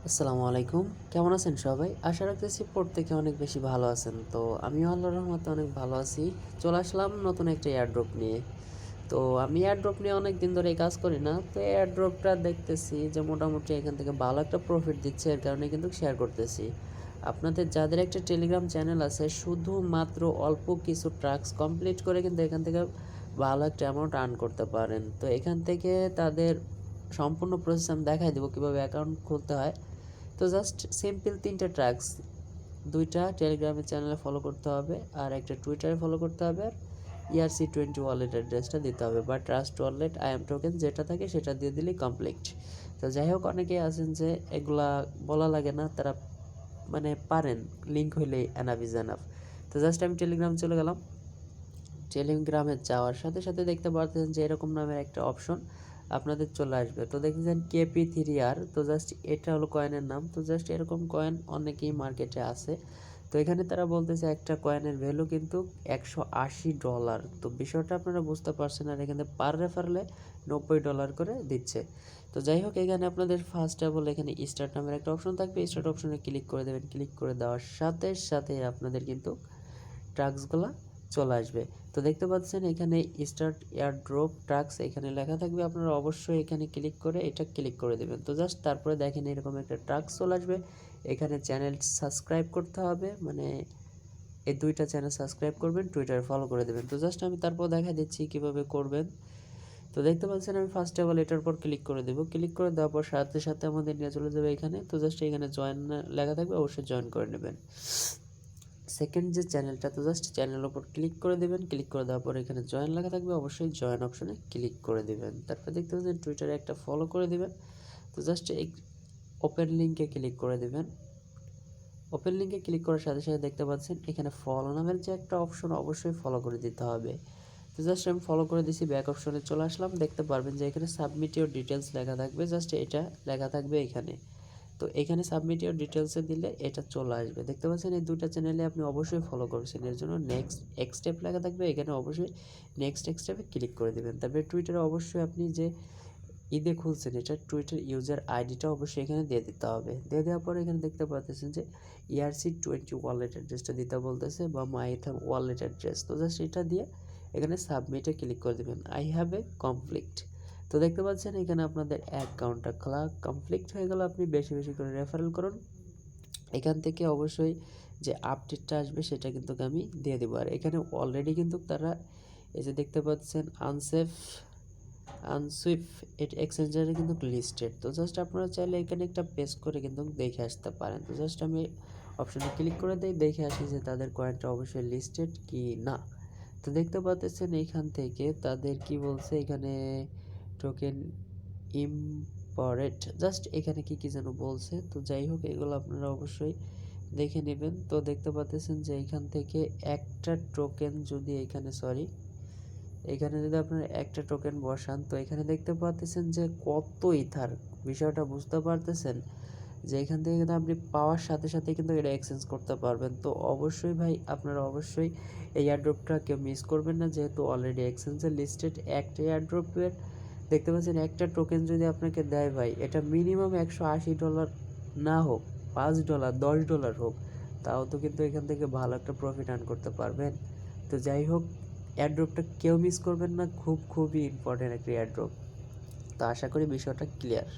আসসালামু আলাইকুম। কেমন আছেন সবাই? আশা রাখতেছি প্রত্যেকে অনেক বেশি ভালো আছেন। তো আমিও আল্লাহর রহমতে অনেক ভালো আছি। চলে আসলাম নতুন একটা এয়ারড্রপ নিয়ে। তো আমি এয়ারড্রপ নিয়ে অনেক দিন ধরেই কাজ করি না। তো এয়ারড্রপটা দেখতেছি যে মোটামুটি এখান থেকে ভালো একটা প্রফিট দিচ্ছে, এর কারণে কিন্তু শেয়ার করতেছি। আপনাদের যাদের একটা টেলিগ্রাম চ্যানেল আছে, শুধুমাত্র অল্প কিছু টাস্ক কমপ্লিট করে কিন্তু এখান থেকে ভালো একটা অ্যামাউন্ট আর্ন করতে পারেন। তো এখান থেকে তাদের সম্পূর্ণ প্রসেস আমি দেখাই দেবো কীভাবে অ্যাকাউন্ট খুলতে হয়। তো জাস্ট সিম্পল 3টা ট্র্যাক্স, 2টা টেলিগ্রামের চ্যানেলে ফলো করতে হবে, আর একটা টুইটারে ফলো করতে হবে, আর ERC20 ওয়ালেট অ্যাড্রেসটা দিতে হবে, বা ট্রাস্ট ওয়ালেট IAM টোকেন যেটা থাকে সেটা দিয়ে দিলেই কমপ্লিট। তো যাই হোক, অনেকেই আছেন যে এগুলা বলা লাগে না, তারা মানে পারেন, লিঙ্ক হইলেই এনাফ ইজ এনাফ। তো জাস্ট আমি টেলিগ্রাম চলে গেলাম। টেলিগ্রামে যাওয়ার সাথে সাথে দেখতে পাচ্ছেন যে এরকম নামের একটা অপশন আপনাদের চলে আসবে। তো দেখেছেন KP3R। তো জাস্ট এটা হলো কয়েনের নাম। তো জাস্ট এরকম কয়েন অনেকেই মার্কেটে আছে। তো এখানে তারা বলতেছে একটা কয়েনের ভ্যালু কিন্তু $180। তো বিষয়টা আপনারা বুঝতে পারছেন, আর এখানে পার রেফারেলে $90 করে দিচ্ছে। তো যাই হোক, এখানে আপনাদের ফার্স্ট অফ অল এখানে স্টার্ট নামের একটা অপশন থাকবে। স্টার্ট অপশনে ক্লিক করে দেবেন। ক্লিক করে দেওয়ার সাথে সাথে আপনাদের কিন্তু টাস্কগুলো চলে আসবে। তো দেখতে পাচ্ছেন এখানে স্টার্ট এয়ারড্রপ টাস্ক এখানে লেখা থাকবে। আপনারা অবশ্যই এখানে ক্লিক করে এটা ক্লিক করে দেবেন। তো জাস্ট তারপরে দেখেন এরকম একটা টাস্ক চলে আসবে। এখানে চ্যানেল সাবস্ক্রাইব করতে হবে, মানে এই 2টা চ্যানেল সাবস্ক্রাইব করবেন, টুইটারে ফলো করে দেবেন। তো জাস্ট আমি তারপর দেখা দিচ্ছি কিভাবে করবেন। তো দেখতে পাচ্ছেন আমি ফার্স্ট অফ অল এটার পর ক্লিক করে দেবো। ক্লিক করে দেওয়ার পর সাথে সাথে আমাদের নিয়ে চলে যাবে এখানে। তো জাস্ট এখানে জয়েন লেখা থাকবে, অবশ্যই জয়েন করে নেবেন। সেকেন্ড যে চ্যানেলটা, তো জাস্ট চ্যানেলের উপর ক্লিক করে দেবেন। ক্লিক করে দেওয়ার পর এখানে জয়েন লেখা থাকবে, অবশ্যই জয়েন অপশনে ক্লিক করে দেবেন। তারপর দেখতে পাচ্ছেন টুইটারে একটা ফলো করে দেবেন। তো জাস্ট এই ওপেন লিঙ্কে ক্লিক করে দেবেন। ওপেন লিঙ্কে ক্লিক করার সাথে সাথে দেখতে পাচ্ছেন এখানে ফলো নামের যে একটা অপশন, অবশ্যই ফলো করে দিতে হবে। তো জাস্ট আমি ফলো করে দিছি, ব্যাক অপশনে চলে আসলাম। দেখতে পারবেন যে এখানে সাবমিট ইউর ডিটেলস লেখা থাকবে, জাস্ট এটা লেখা থাকবে এখানে। তো এখানে সাবমিট ইউর ডিটেলসে দিলে এটা চলে আসবে। দেখতে পাচ্ছেন এই 2টা চ্যানেলে আপনি অবশ্যই ফলো করছেন, এর জন্য নেক্সট এক্স স্টেপ লেখা থাকবে এখানে, অবশ্যই নেক্সট এক্স স্টেপে ক্লিক করে দেবেন। তারপরে টুইটারে অবশ্যই আপনি যে ঈদে খুলছেন এটা টুইটার ইউজার আইডিটা অবশ্যই এখানে দিয়ে দিতে হবে। দিয়ে দেওয়ার পরে এখানে দেখতে পাচ্ছেন যে ERC20 ওয়ালেট অ্যাড্রেসটা দিতে বলতেছে, বা মাইথাম ওয়ালেট অ্যাড্রেস। তো জাস্ট এটা দিয়ে এখানে সাবমিটে ক্লিক করে দেবেন। I have a complete. তো দেখতে পাচ্ছেন এখানে আপনাদের অ্যাকাউন্টটা খোলা কমপ্লিট হয়ে গেল। আপনি বেশি বেশি করে রেফারেল করুন। এখান থেকে অবশ্যই যে আপডেটটা আসবে সেটা কিন্তু আমি দিয়ে দেবো। আর এখানে অলরেডি কিন্তু তারা এই যে দেখতে পাচ্ছেন আনসুইফট এটা এক্সচেঞ্জারে কিন্তু লিস্টেড। তো জাস্ট আপনারা চাইলে এখানে একটা পেস্ট করে কিন্তু দেখে আসতে পারেন। তো জাস্ট আমি অপশনে ক্লিক করে দিই, দেখে আসি যে তাদের কয়েনটা অবশ্যই লিস্টেড কি না। তো দেখতে পাচ্ছেন এইখান থেকে তাদের কি বলছে, এখানে টোকেন ইম্পোর্টেড, জাস্ট এখানে কি কি যেন বলছে। তো যাই হোক, এগুলো আপনারা অবশ্যই দেখে নেবেন। তো দেখতে পাচ্ছেন যে এখান থেকে একটা টোকেন যদি এখানে যদি আপনার একটা টোকেন বসান, তো এখানে দেখতে পাচ্ছেন যে কত ইথার, বিষয়টা বুঝতে পারতেছেন যে এখান থেকে কিন্তু আপনি পাওয়ার সাথে সাথে কিন্তু এটা এক্সচেঞ্জ করতে পারবেন। তো অবশ্যই ভাই আপনারা অবশ্যই এই এয়ারড্রপটা কেউ মিস করবেন না, যেহেতু অলরেডি এক্সচেঞ্জে লিস্টেড। একটা এয়ারড্রপের দেখতে পাচ্ছেন একটা টোকেন যদি আপনাকে দেয় ভাই, এটা মিনিমাম $180 না হোক, $5 $10 হোক, তাও তো কিন্তু এখান থেকে ভালো একটা প্রফিট আর্ন করতে পারবেন। তো যাই হোক, এয়ারড্রপটা কেউ মিস করবেন না, খুবই ইম্পর্টেন্ট একটা এয়ারড্রপ। তো আশা করি বিষয়টা ক্লিয়ার।